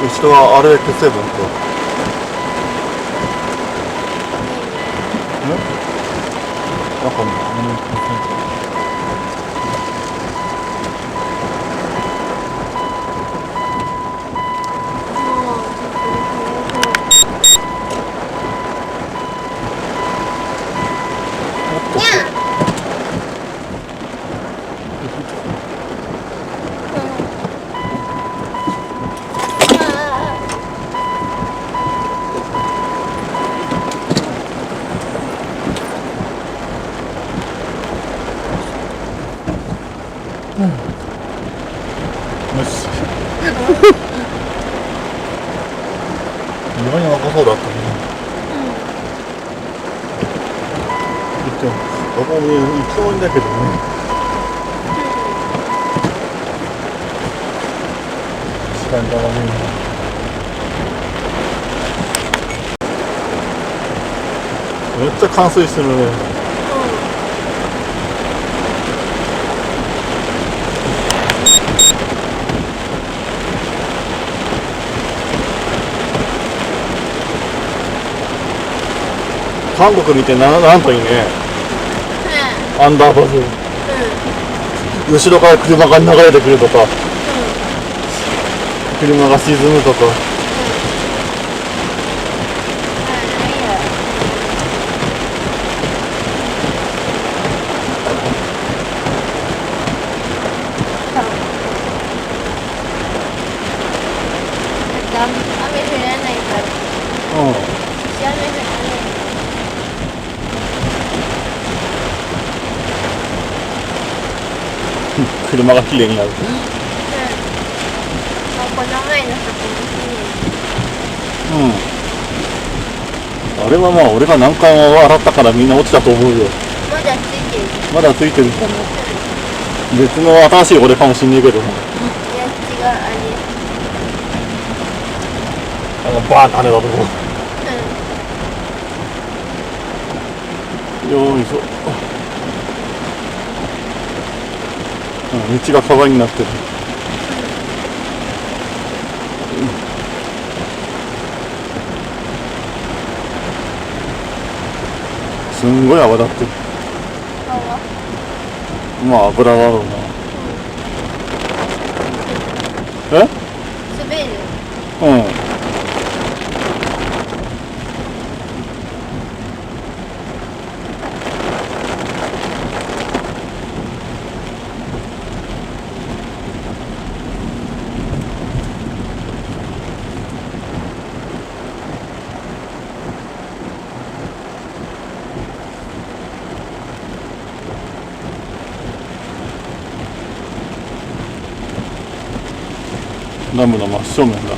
後ろは RX7 とわかんない。よし。意外に若そうだったね。どこも一応いいんだけどね。確かに高めに。めっちゃ冠水してるね。韓国見てなんといいね、アンダーパス、後ろから車が流れてくるとか、車が沈むとか、雨降らないから。雨降らない。車が綺麗になる。この前のとこもあれはまあ俺が何回も洗ったからみんな落ちたと思うよ。まだついてる。まだついてるかな。別の新しい俺かもしんねえけど。いや違う、あれ。バーンって跳ねたとこ。よいしょ。道が川になってる。すんごい泡立ってる。まあ油だろうな。え？滑る？うん。ダムの真正面だ。